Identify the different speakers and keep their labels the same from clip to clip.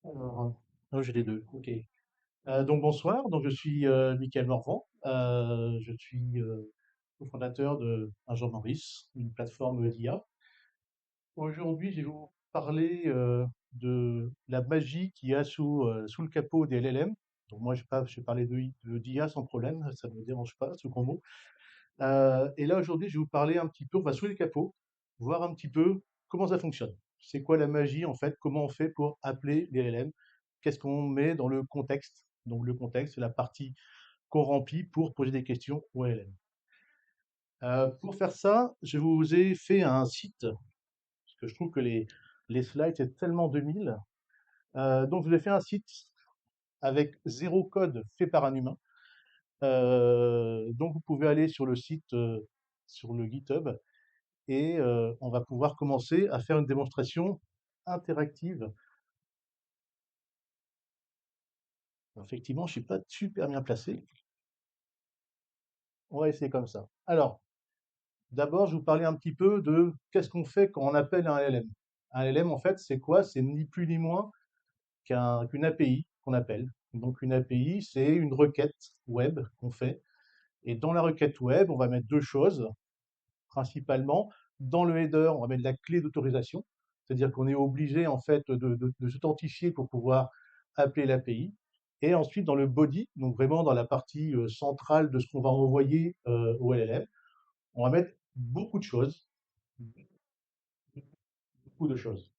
Speaker 1: Alors, j'ai les deux. Ok. Donc bonsoir. Donc je suis Mickaël Morvan. Je suis cofondateur de Agent Maurice, une plateforme d'IA. Aujourd'hui, je vais vous parler de la magie qu'il y a sous le capot des LLM. Donc moi, je vais parler d'IA sans problème, ça ne me dérange pas, ce combo. Et là, aujourd'hui, je vais vous parler un petit peu, on va sous le capot, voir un petit peu comment ça fonctionne. C'est quoi la magie, en fait, comment on fait pour appeler les LLM, qu'est-ce qu'on met dans le contexte. Donc le contexte, c'est la partie qu'on remplit pour poser des questions aux LLM. Pour faire ça, je vous ai fait un site, parce que je trouve que les slides, c'est tellement 2000. Donc je vous ai fait un site avec zéro code fait par un humain. Donc vous pouvez aller sur le site, sur le GitHub, et on va pouvoir commencer à faire une démonstration interactive. Effectivement, je suis pas super bien placé. On va essayer comme ça. Alors, d'abord, je vais vous parler un petit peu de qu'est-ce qu'on fait quand on appelle un LLM. Un LLM, en fait, c'est quoi? C'est ni plus ni moins qu'une API qu'on appelle. Donc, une API, c'est une requête web qu'on fait. Et dans la requête web, on va mettre deux choses, principalement. Dans le header, on va mettre la clé d'autorisation. C'est-à-dire qu'on est obligé, en fait, de s'authentifier pour pouvoir appeler l'API. Et ensuite, dans le body, donc vraiment dans la partie centrale de ce qu'on va envoyer au LLM, on va mettre beaucoup de choses, beaucoup de choses.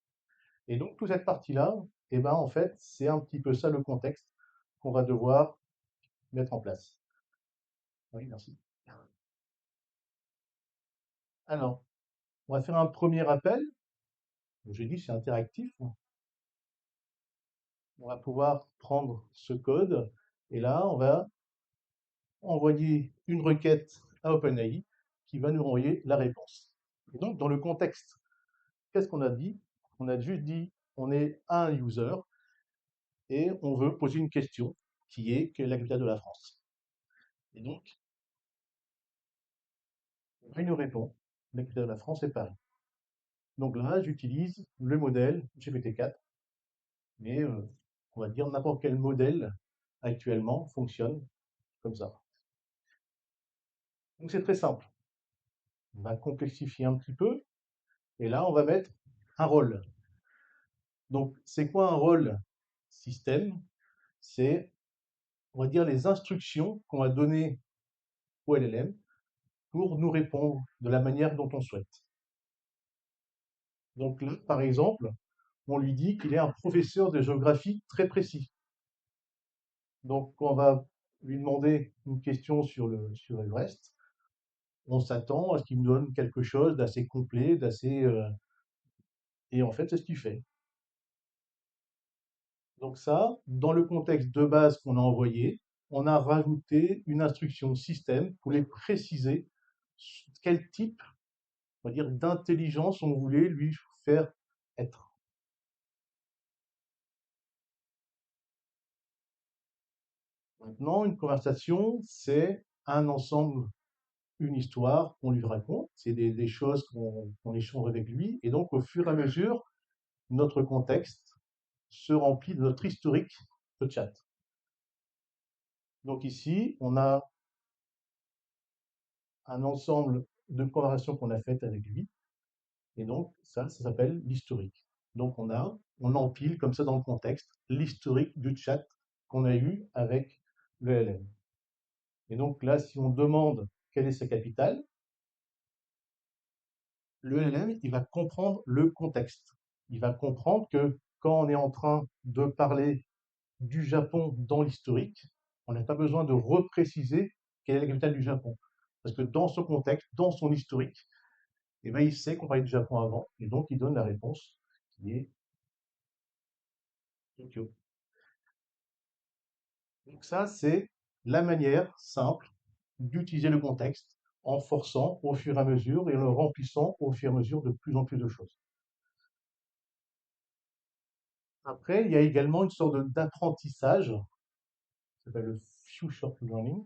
Speaker 1: Et donc, toute cette partie-là, eh ben, en fait, c'est un petit peu ça le contexte qu'on va devoir mettre en place. Oui, merci. Alors, on va faire un premier appel. J'ai dit, c'est interactif. On va pouvoir prendre ce code et là, on va envoyer une requête à OpenAI qui va nous renvoyer la réponse. Et donc, dans le contexte, qu'est-ce qu'on a dit? On a juste dit, on est un user et on veut poser une question qui est quelle est la capitale de la France? Et donc, il nous répond, la capitale de la France est Paris. Donc là, j'utilise le modèle GPT-4, mais on va dire n'importe quel modèle actuellement fonctionne comme ça. Donc c'est très simple. On va complexifier un petit peu, et là, on va mettre un rôle. Donc, c'est quoi un rôle système? C'est, on va dire, les instructions qu'on va donner au LLM pour nous répondre de la manière dont on souhaite. Donc là, par exemple, on lui dit qu'il est un professeur de géographie très précis. Donc, on va lui demander une question sur l'Everest. On s'attend à ce qu'il nous donne quelque chose d'assez complet, d'assez, et en fait, c'est ce qu'il fait. Donc ça, dans le contexte de base qu'on a envoyé, on a rajouté une instruction système pour les préciser quel type, on va dire, d'intelligence on voulait lui faire être. Maintenant, une conversation, c'est un ensemble, une histoire qu'on lui raconte, c'est des choses qu'on échange avec lui, et donc au fur et à mesure, notre contexte se remplit de notre historique de chat. Donc ici, on a un ensemble de conversations qu'on a faites avec lui, et donc ça s'appelle l'historique. Donc on empile comme ça dans le contexte l'historique du chat qu'on a eu avec le LM. Et donc là, si on demande quelle est sa capitale, le LLM, il va comprendre le contexte. Il va comprendre que quand on est en train de parler du Japon dans l'historique, on n'a pas besoin de repréciser quelle est la capitale du Japon. Parce que dans ce contexte, dans son historique, eh ben, il sait qu'on parlait du Japon avant, et donc il donne la réponse qui est Tokyo. Donc ça, c'est la manière simple d'utiliser le contexte en forçant au fur et à mesure et en le remplissant au fur et à mesure de plus en plus de choses. Après, il y a également une sorte d'apprentissage, qui s'appelle le Future Learning,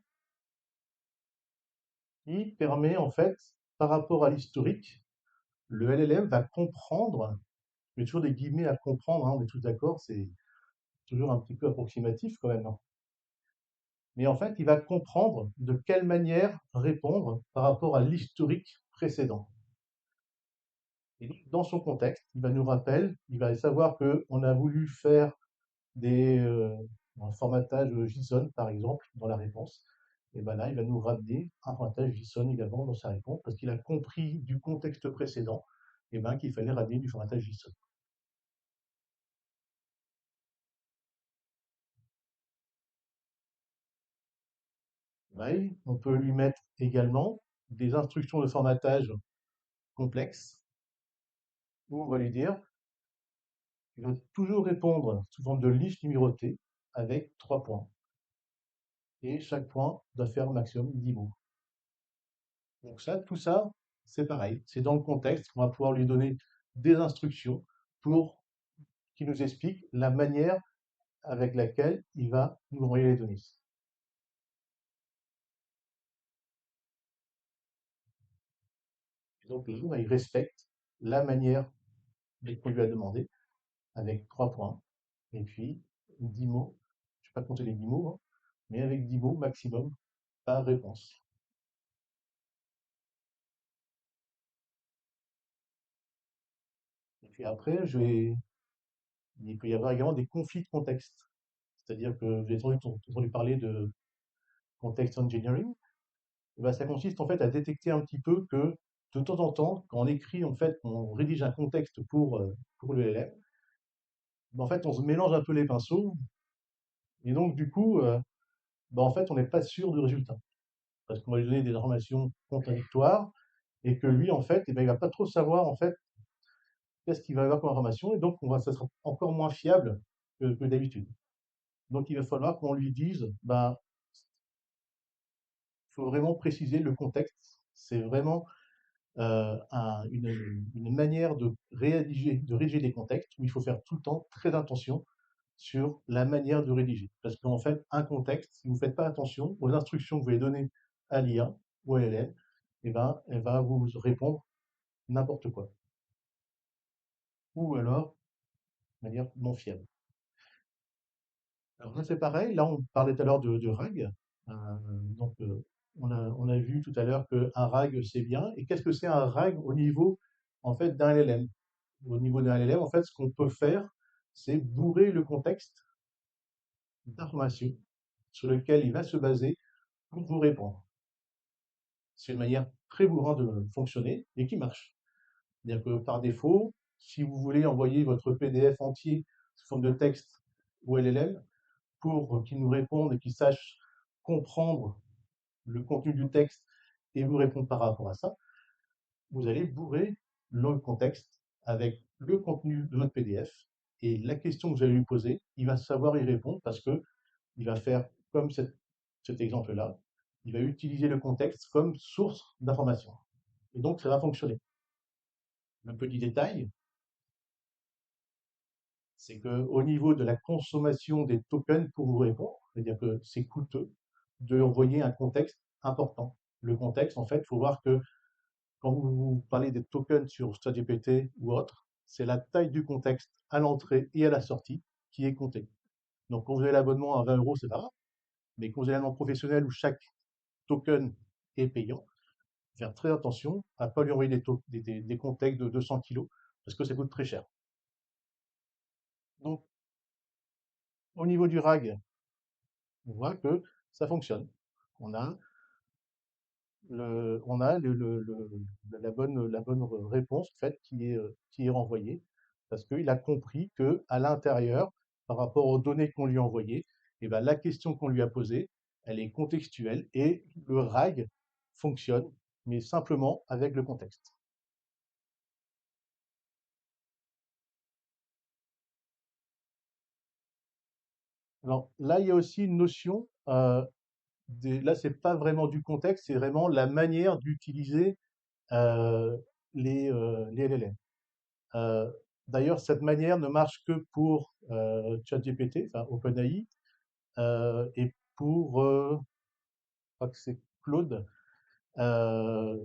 Speaker 1: qui permet en fait, par rapport à l'historique, le LLM va comprendre, je mets toujours des guillemets à comprendre, hein, on est tous d'accord, toujours un petit peu approximatif quand même, hein. Mais en fait, il va comprendre de quelle manière répondre par rapport à l'historique précédent. Et donc, dans son contexte, il va nous rappeler, il va savoir qu'on a voulu faire un formatage JSON, par exemple, dans la réponse. Et ben là, il va nous ramener un formatage JSON également dans sa réponse, parce qu'il a compris du contexte précédent et ben, qu'il fallait ramener du formatage JSON. Ouais, on peut lui mettre également des instructions de formatage complexes, où on va lui dire, il va toujours répondre sous forme de liste numérotée avec 3 points. Et chaque point doit faire au maximum 10 mots. Donc ça, tout ça, c'est pareil. C'est dans le contexte qu'on va pouvoir lui donner des instructions pour qu'il nous explique la manière avec laquelle il va nous envoyer les données. Et donc le jour, il respecte la manière qu'on lui a demandé avec 3 points. Et puis 10 mots. Je ne vais pas compter les 10 mots, hein, mais avec 10 mots maximum par réponse. Et puis après, il peut y avoir également des conflits de contexte. C'est-à-dire que vous avez entendu parler de context engineering. Eh ben, ça consiste en fait à détecter un petit peu que de temps en temps, quand on écrit, en fait, on rédige un contexte pour le LLM, ben, en fait, on se mélange un peu les pinceaux et donc du coup, ben, en fait, on n'est pas sûr du résultat parce qu'on va lui donner des informations contradictoires et que lui, en fait, eh ben, il va pas trop savoir en fait qu'est-ce qu'il va avoir comme information et donc ça sera encore moins fiable que d'habitude. Donc il va falloir qu'on lui dise, ben, il faut vraiment préciser le contexte. C'est vraiment une manière de rédiger des contextes où il faut faire tout le temps très attention sur la manière de rédiger. Parce qu'en fait, un contexte, si vous ne faites pas attention aux instructions que vous allez donner à l'IA ou à LLM, eh ben, elle va vous répondre n'importe quoi. Ou alors, de manière non fiable. Alors là, c'est pareil. Là, on parlait tout à l'heure de RAG. Euh, donc, on a vu tout à l'heure qu'un RAG, c'est bien. Et qu'est-ce que c'est un RAG au niveau, en fait, d'un LLM? Au niveau d'un LLM, en fait, ce qu'on peut faire, c'est bourrer le contexte d'informations sur lequel il va se baser pour vous répondre. C'est une manière très bourrin de fonctionner et qui marche. C'est-à-dire que par défaut, si vous voulez envoyer votre PDF entier sous forme de texte au LLM pour qu'il nous réponde et qu'il sache comprendre le contenu du texte et vous répondre par rapport à ça, vous allez bourrer le contexte avec le contenu de votre PDF et la question que vous allez lui poser, il va savoir y répondre parce que il va faire comme cet exemple-là, il va utiliser le contexte comme source d'information. Et donc, ça va fonctionner. Un petit détail, c'est qu'au niveau de la consommation des tokens pour vous répondre, c'est-à-dire que c'est coûteux de envoyer un contexte important. Le contexte, en fait, il faut voir que quand vous parlez des tokens sur ChatGPT ou autre, c'est la taille du contexte à l'entrée et à la sortie qui est comptée. Donc, quand vous avez l'abonnement à 20 euros, c'est pas grave. Mais quand vous avez un nom professionnel où chaque token est payant, faire très attention à ne pas lui envoyer des contextes de 200 kilos parce que ça coûte très cher. Donc, au niveau du RAG, on voit que ça fonctionne. On a la bonne réponse en fait, qui est renvoyée parce qu'il a compris que à l'intérieur, par rapport aux données qu'on lui a envoyées, eh ben, la question qu'on lui a posée, elle est contextuelle et le RAG fonctionne, mais simplement avec le contexte. Alors là, il y a aussi une notion, là, c'est pas vraiment du contexte, c'est vraiment la manière d'utiliser euh, les LLM. Euh, D'ailleurs, cette manière ne marche que pour ChatGPT, enfin OpenAI, et pour, je crois que c'est Claude, euh,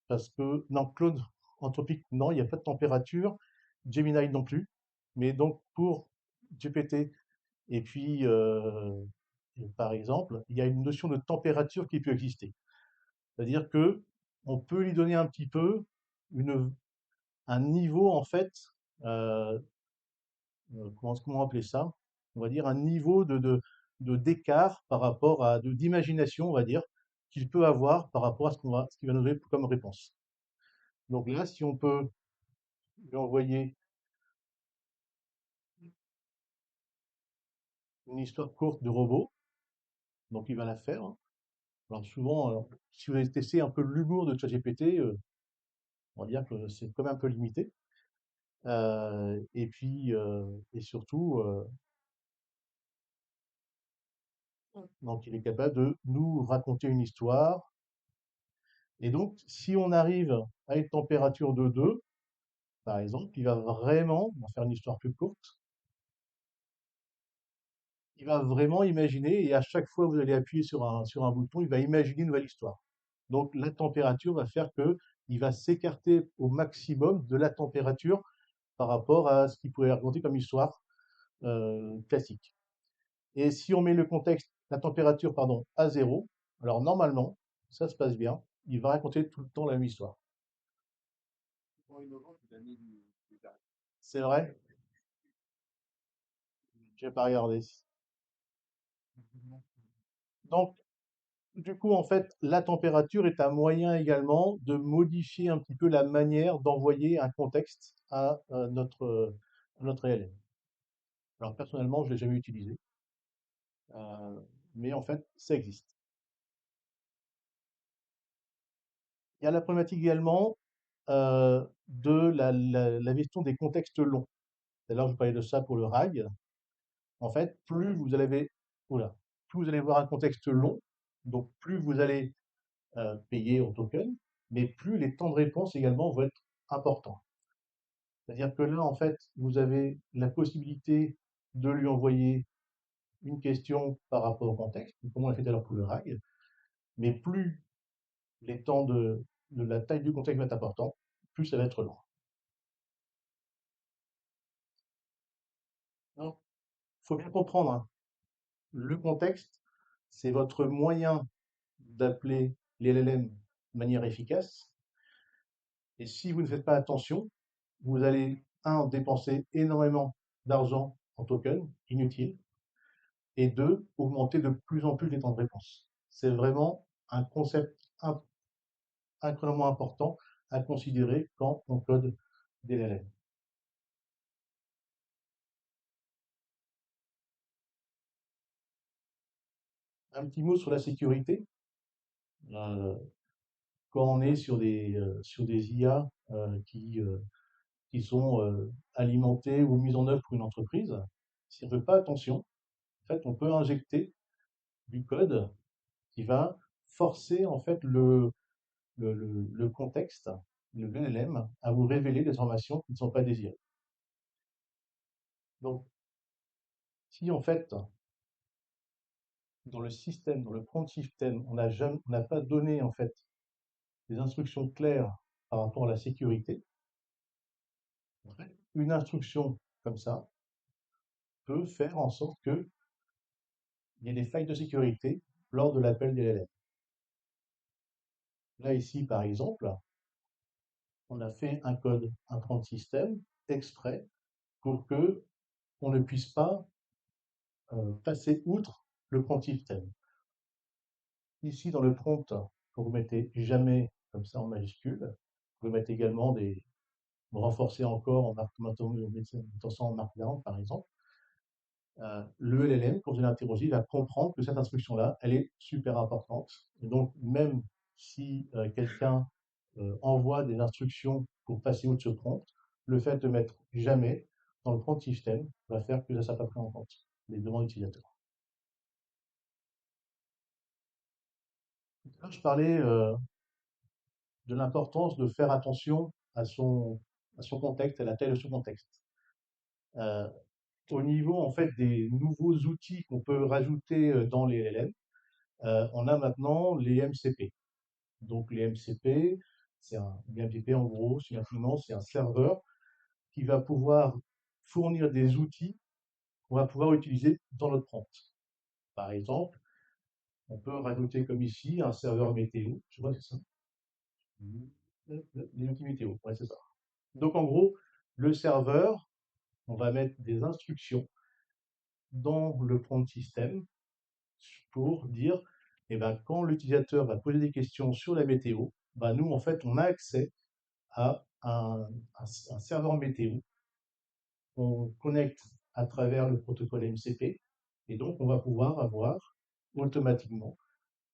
Speaker 1: parce que, non, Claude Anthropique, non, il n'y a pas de température, Gemini non plus, mais donc pour GPT Et puis, par exemple, il y a une notion de température qui peut exister. C'est-à-dire que on peut lui donner un petit peu un niveau, en fait, euh, comment appeler ça? On va dire un niveau d'écart par rapport d'imagination, on va dire, qu'il peut avoir par rapport à ce qu'il va nous donner comme réponse. Donc là, si on peut lui envoyer une histoire courte de robot, donc il va la faire, hein. Alors souvent, si vous avez testé un peu l'humour de ChatGPT, on va dire que c'est quand même un peu limité. Et puis, et surtout, donc il est capable de nous raconter une histoire. Et donc, si on arrive à une température de 2, par exemple, il va vraiment, on va faire une histoire plus courte, il va vraiment imaginer, et à chaque fois que vous allez appuyer sur un bouton, il va imaginer une nouvelle histoire. Donc la température va faire que il va s'écarter au maximum de la température par rapport à ce qu'il pourrait raconter comme histoire classique. Et si on met le contexte, la température, pardon, à 0, alors normalement, ça se passe bien, il va raconter tout le temps la même histoire. C'est vrai? Je vais pas regarder. Donc, du coup, en fait, la température est un moyen également de modifier un petit peu la manière d'envoyer un contexte à notre LLM. Alors, personnellement, je l'ai jamais utilisé, euh, mais en fait, ça existe. Il y a la problématique également de la gestion des contextes longs. D'ailleurs, je parlais de ça pour le RAG. En fait, oula, plus vous allez voir un contexte long, donc plus vous allez payer en token, mais plus les temps de réponse également vont être importants. C'est-à-dire que là, en fait, vous avez la possibilité de lui envoyer une question par rapport au contexte, comme on l'a fait tout à l'heure pour le RAG, mais plus les temps de la taille du contexte va être important, plus ça va être long. Donc, faut bien comprendre, hein, le contexte, c'est votre moyen d'appeler les LLM de manière efficace. Et si vous ne faites pas attention, vous allez, un, dépenser énormément d'argent en tokens, inutile, et deux, augmenter de plus en plus les temps de réponse. C'est vraiment un concept incroyablement important à considérer quand on code des LLM. Un petit mot sur la sécurité. Euh, Quand on est sur des IA qui sont alimentées ou mises en œuvre pour une entreprise, si on ne fait pas attention, en fait, on peut injecter du code qui va forcer en fait le contexte, le LLM, à vous révéler des informations qui ne sont pas désirées. Donc, si en fait, dans le système, dans le prompt system, on n'a pas donné en fait des instructions claires par rapport à la sécurité, en fait, une instruction comme ça peut faire en sorte qu'il y ait des failles de sécurité lors de l'appel des LLM. Là, ici, par exemple, on a fait un code, un prompt system exprès pour que on ne puisse pas passer outre le prompt system. Ici, dans le prompt, vous mettez jamais comme ça en majuscule. Vous mettez également vous renforcez encore mettant ça en markdown, par exemple. Le LLM, quand vous allez l'interroger, va comprendre que cette instruction-là, elle est super importante. Et donc, même si quelqu'un envoie des instructions pour passer outre ce prompt, le fait de mettre jamais dans le prompt system va faire que ça ne sera pas pris en compte, les demandes utilisateurs. Là, je parlais de l'importance de faire attention à son contexte, à la taille de son contexte. Euh, Au niveau en fait des nouveaux outils qu'on peut rajouter dans les LLM, on a maintenant les MCP. Donc les MCP, les MCP en gros, c'est un serveur qui va pouvoir fournir des outils on va pouvoir utiliser dans notre prompt. Par exemple, on peut rajouter comme ici un serveur météo. Je vois, c'est ça. Les outils météo, ouais, c'est ça. Donc en gros, le serveur, on va mettre des instructions dans le prompt système pour dire, eh ben, quand l'utilisateur va poser des questions sur la météo, ben, nous, en fait, on a accès à un serveur météo qu'on connecte à travers le protocole MCP. Et donc, on va pouvoir avoir automatiquement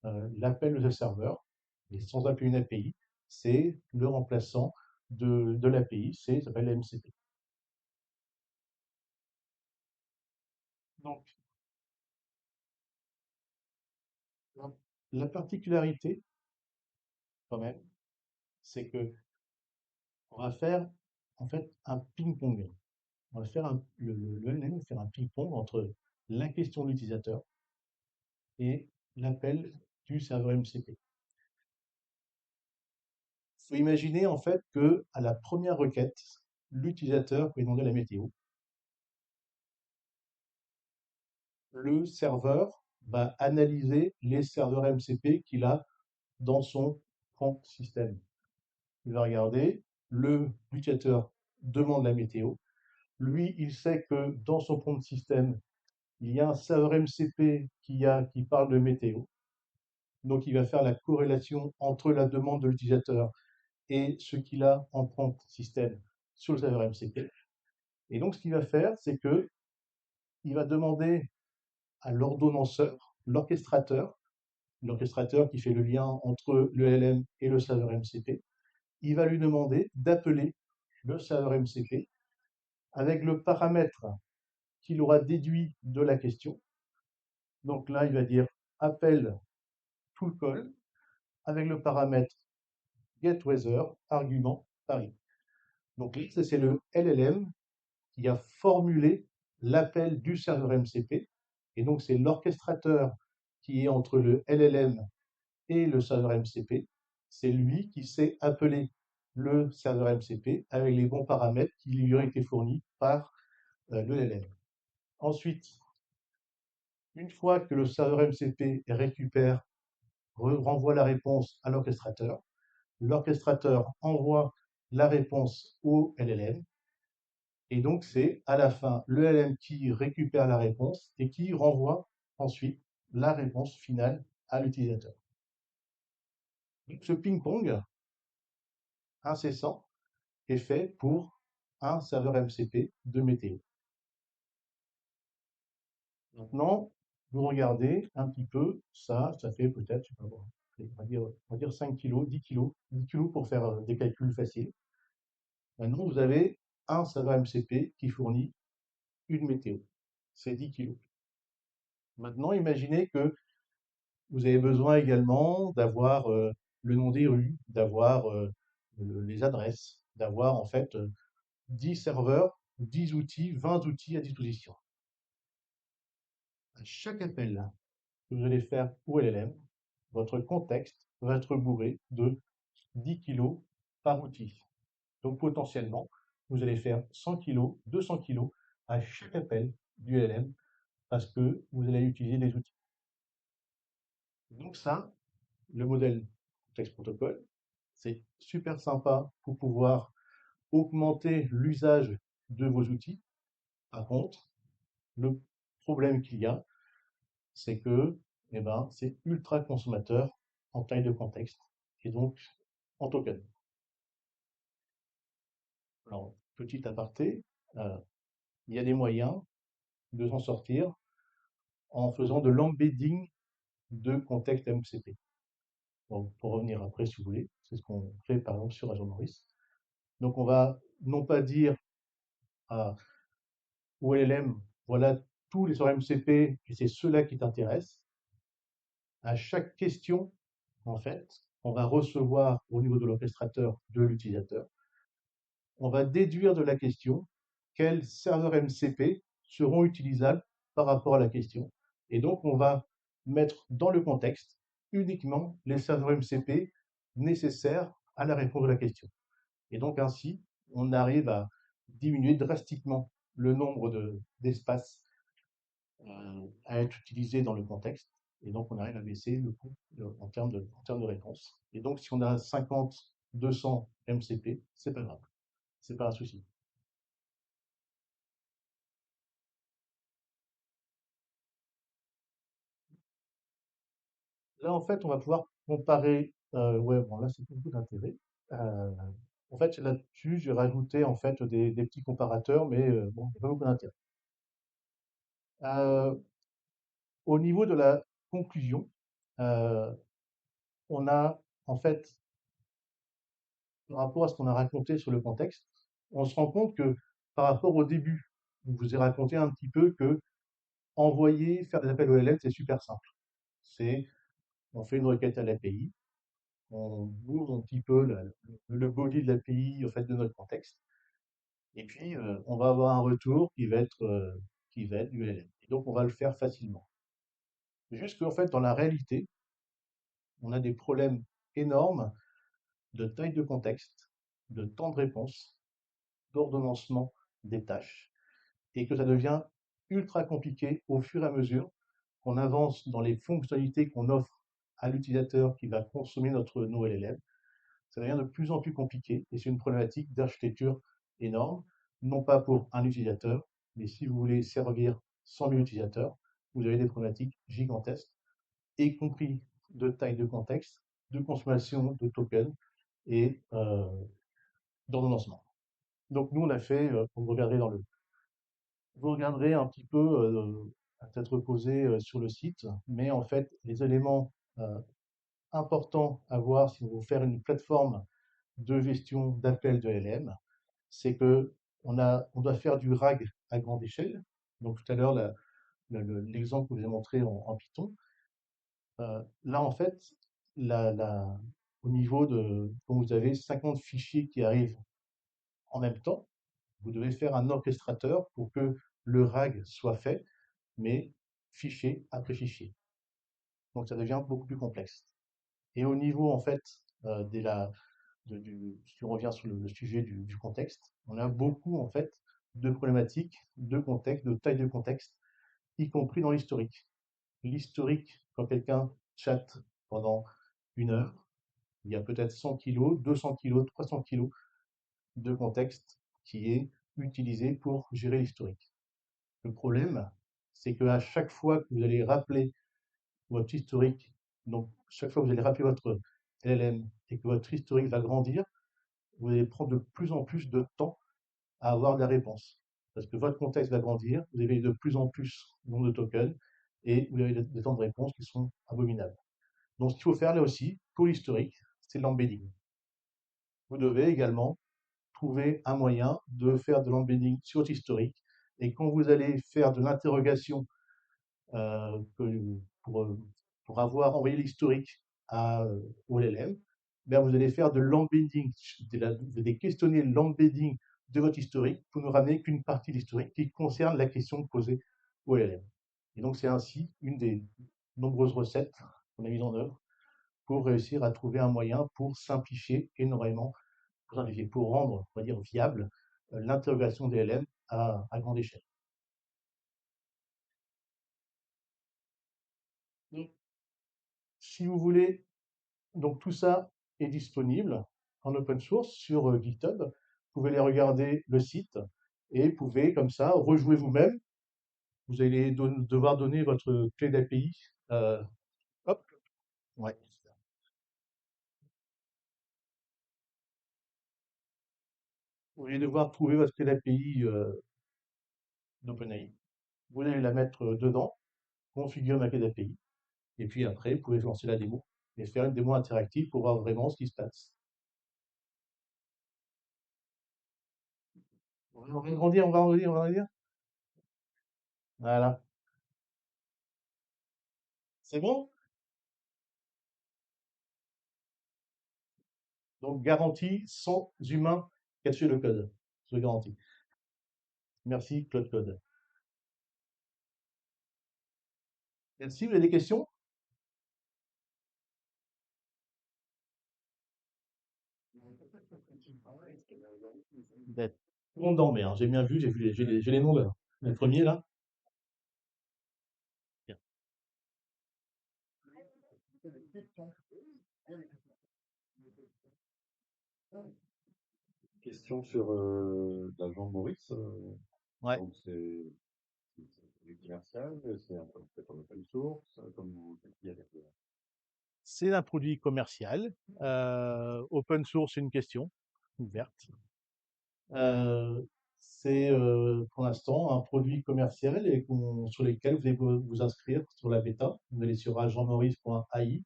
Speaker 1: l'appel de ce serveur, et sans appeler une API, c'est le remplaçant de l'API, ça s'appelle MCP. Donc, la particularité, quand même, c'est que on va faire en fait un ping-pong. On va faire le LLM va faire un ping-pong entre la question de l'utilisateur et l'appel du serveur MCP. Il faut imaginer en fait que à la première requête, l'utilisateur peut demander la météo. Le serveur va analyser les serveurs MCP qu'il a dans son prompt système. Il va regarder, l'utilisateur demande la météo. Lui, il sait que dans son prompt système, il y a un serveur MCP qui parle de météo. Donc, il va faire la corrélation entre la demande de l'utilisateur et ce qu'il a en prompt système sur le serveur MCP. Et donc, ce qu'il va faire, c'est que il va demander à l'ordonnanceur, l'orchestrateur qui fait le lien entre le LLM et le serveur MCP, il va lui demander d'appeler le serveur MCP avec le paramètre qu'il aura déduit de la question. Donc là, il va dire appelle full call avec le paramètre getWeather, argument Paris. Donc là, c'est le LLM qui a formulé l'appel du serveur MCP. Et donc, c'est l'orchestrateur qui est entre le LLM et le serveur MCP. C'est lui qui sait appeler le serveur MCP avec les bons paramètres qui lui ont été fournis par le LLM. Ensuite, une fois que le serveur MCP récupère, renvoie la réponse à l'orchestrateur envoie la réponse au LLM. Et donc, c'est à la fin le LLM qui récupère la réponse et qui renvoie ensuite la réponse finale à l'utilisateur. Donc, ce ping-pong incessant est fait pour un serveur MCP de météo. Maintenant, vous regardez un petit peu, ça fait peut-être, je sais pas, on va dire 5 kilos, 10 kilos pour faire des calculs faciles. Maintenant, vous avez un serveur MCP qui fournit une météo. C'est 10 kilos. Maintenant, imaginez que vous avez besoin également d'avoir le nom des rues, d'avoir les adresses, d'avoir en fait 10 serveurs, 10 outils, 20 outils à disposition. À chaque appel que vous allez faire au LLM, votre contexte va être bourré de 10 kilos par outil. Donc potentiellement, vous allez faire 100 kilos, 200 kilos à chaque appel du LLM parce que vous allez utiliser des outils. Donc ça, le modèle Text Protocol, c'est super sympa pour pouvoir augmenter l'usage de vos outils. Par contre, le problème qu'il y a, c'est que eh ben, c'est ultra consommateur en taille de contexte et donc en token. Alors, petit aparté, euh, il y a des moyens de s'en sortir en faisant de l'embedding de contexte MCP. Donc, pour revenir après, si vous voulez, c'est ce qu'on fait par exemple sur Azure Maurice. Donc, on va non pas dire au LLM, voilà tous les serveurs MCP et c'est ceux-là qui t'intéressent. À chaque question, en fait, on va recevoir au niveau de l'orchestrateur de l'utilisateur, on va déduire de la question quels serveurs MCP seront utilisables par rapport à la question. Et donc, on va mettre dans le contexte uniquement les serveurs MCP nécessaires à la réponse de la question. Et donc, ainsi, on arrive à diminuer drastiquement le nombre d'espaces à être utilisé dans le contexte. Et donc, on arrive à baisser le coût en termes de réponse. Et donc, si on a 50, 200 MCP, c'est pas grave. C'est pas un souci. Là, en fait, on va pouvoir comparer. Ouais, bon, là, c'est beaucoup d'intérêt. Euh, En fait, là-dessus, j'ai rajouté en fait des petits comparateurs, mais bon, il y a pas beaucoup d'intérêt. Euh, Au niveau de la conclusion, euh, on a en fait, par rapport à ce qu'on a raconté sur le contexte, on se rend compte que par rapport au début, je vous ai raconté un petit peu que envoyer, faire des appels OLM, c'est super simple. C'est, on fait une requête à l'API, on bourre un petit peu le body de l'API au fait de notre contexte, et puis on va avoir un retour qui va être du LLM. Et donc on va le faire facilement. Juste qu'en fait, dans la réalité, on a des problèmes énormes de taille de contexte, de temps de réponse, d'ordonnancement des tâches, et que ça devient ultra compliqué au fur et à mesure qu'on avance dans les fonctionnalités qu'on offre à l'utilisateur qui va consommer nos LLM. Ça devient de plus en plus compliqué et c'est une problématique d'architecture énorme, non pas pour un utilisateur, mais si vous voulez servir 100 000 utilisateurs, vous avez des problématiques gigantesques, y compris de taille de contexte, de consommation de tokens et d'ordonnancement. Donc nous, on a fait, pour vous regarder vous regarderez un petit peu à tête reposée sur le site, mais en fait, les éléments euh, importants à voir si vous voulez faire une plateforme de gestion d'appels de LM, c'est que on doit faire du RAG à grande échelle. Donc tout à l'heure, l'exemple que je vous ai montré en Python, là en fait, la, la- au niveau de, quand vous avez 50 fichiers qui arrivent en même temps, vous devez faire un orchestrateur pour que le RAG soit fait, mais fichier après fichier. Donc ça devient beaucoup plus complexe. Et au niveau en fait de si on revient sur le sujet du contexte, on a beaucoup en fait de problématiques de contexte, de taille de contexte, y compris dans l'historique. L'historique, quand quelqu'un chatte pendant 1 heure, il y a peut-être 100 kilos, 200 kilos, 300 kilos de contexte qui est utilisé pour gérer l'historique. Le problème, c'est qu'à chaque fois que vous allez rappeler votre historique, donc chaque fois que vous allez rappeler votre LLM et que votre historique va grandir, vous allez prendre de plus en plus de temps à avoir la réponse. Parce que votre contexte va grandir, vous avez de plus en plus de nombre de tokens et vous avez des temps de réponse qui sont abominables. Donc, ce qu'il faut faire là aussi, pour l'historique, c'est l'embedding. Vous devez également trouver un moyen de faire de l'embedding sur votre historique. Et quand vous allez faire de l'interrogation pour, pour avoir envoyé l'historique au LLM, ben vous allez faire de l'embedding, vous allez questionner l'embedding de votre historique pour ne ramener qu'une partie de l'historique qui concerne la question posée au LLM. Et donc c'est ainsi une des nombreuses recettes qu'on a mises en œuvre pour réussir à trouver un moyen pour simplifier énormément, pour rendre, on va dire, viable l'interrogation des LLM à grande échelle. Donc, si vous voulez, donc tout ça est disponible en open source sur GitHub. Vous pouvez les regarder le site et vous pouvez comme ça rejouer vous-même. Vous allez devoir donner votre clé d'API. Hop, ouais. Vous allez devoir trouver votre clé d'API d'OpenAI. Vous allez la mettre dedans, configurer ma clé d'API, et puis après, vous pouvez lancer la démo et faire une démo interactive pour voir vraiment ce qui se passe. On va grandir, on va grandir, on va grandir. Voilà. C'est bon? Donc, garantie sans humain cacher le code. Je le garantis. Merci, Claude Code. Merci, vous avez des questions? Vous êtes tout le monde dormait, hein. J'ai bien vu, j'ai les noms là. Le premier là.
Speaker 2: Question sur la Jean Maurice.
Speaker 1: Ouais.
Speaker 2: Donc c'est un produit commercial, c'est un peut-être un open source, comme vous faites avec
Speaker 1: C'est un produit commercial. Open source, une question ouverte. Euh, c'est pour l'instant un produit commercial et sur lequel vous allez vous inscrire sur la bêta. Vous allez sur agentmaurice.ai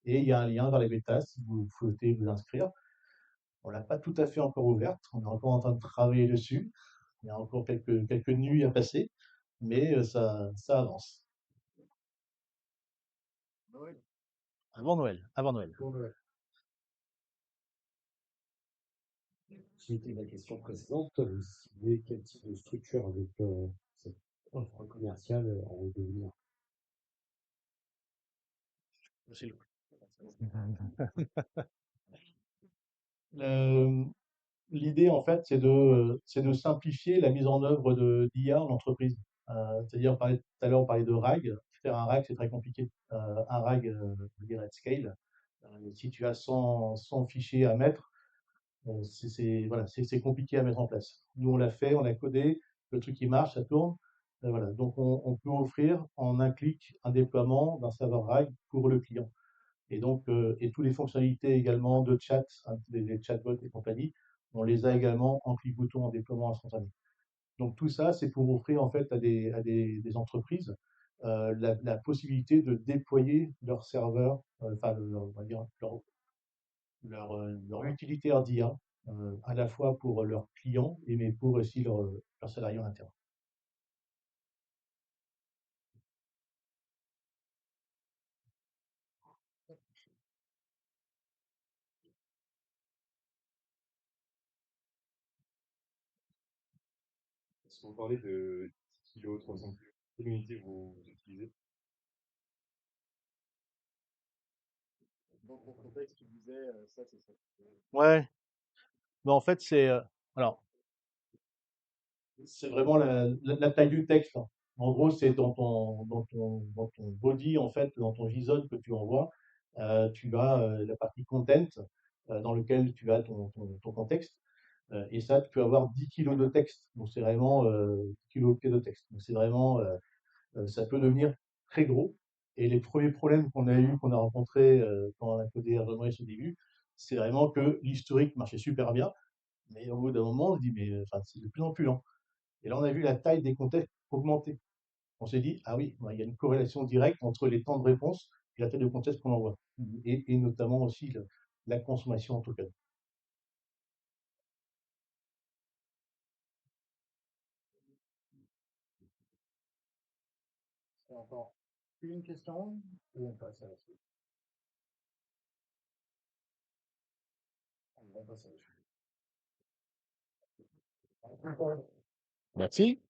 Speaker 1: et il y a un lien vers les bêtas si vous souhaitez vous inscrire. On l'a pas tout à fait encore ouverte. On est encore en train de travailler dessus. Il y a encore quelques nuits à passer, mais ça avance. Avant Noël, avant Noël.
Speaker 2: suite à la question précédente, vous ciblez quel type de structure avec cette offre commerciale en devenir?
Speaker 1: C'est le- L'idée, en fait, c'est de simplifier la mise en œuvre d'IA en entreprise. C'est-à-dire, tout à l'heure, on parlait de RAG. Faire un RAG, c'est très compliqué. Un RAG, je veux dire, at scale. Si tu as 100 fichiers à mettre, voilà, c'est compliqué à mettre en place. Nous, on l'a fait, on l'a codé, le truc il marche, ça tourne. Voilà. Donc, on peut offrir en un clic un déploiement d'un serveur RAG pour le client. Et donc, et toutes les fonctionnalités également de chat, hein, les chatbots et compagnie, on les a également en clic bouton en déploiement instantané. Donc tout ça, c'est pour offrir en fait à des entreprises la possibilité de déployer leur serveur, enfin on va dire leur utilitaire d'IA, à la fois pour leurs clients et mais pour aussi leurs salariés en interne.
Speaker 2: Est-ce que vous parlez de 10 kilos, 300 kilos? Quelle unité vous utilisez? Dans ton contexte, tu disais ça, c'est ça.
Speaker 1: Ouais, mais en fait alors c'est vraiment la taille du texte, hein. En gros, c'est dans ton body, en fait, dans ton JSON que tu envoies, tu as la partie content dans lequel tu as ton contexte. Et ça, tu peux avoir 10 kilos de texte. Donc, c'est vraiment 10 kilos de texte. Donc, c'est vraiment, ça peut devenir très gros. Et les premiers problèmes qu'on a rencontrés quand on a codé Argonoise au début, c'est vraiment que l'historique marchait super bien. Mais au bout d'un moment, on se dit, mais enfin, c'est de plus en plus lent. Et là, on a vu la taille des contextes augmenter. On s'est dit, ah oui, ouais, il y a une corrélation directe entre les temps de réponse et la taille de contexte qu'on envoie. Et notamment aussi la consommation en token.
Speaker 2: C'est encore une question ou on passe à la suite? On passe à la suite.
Speaker 1: Merci.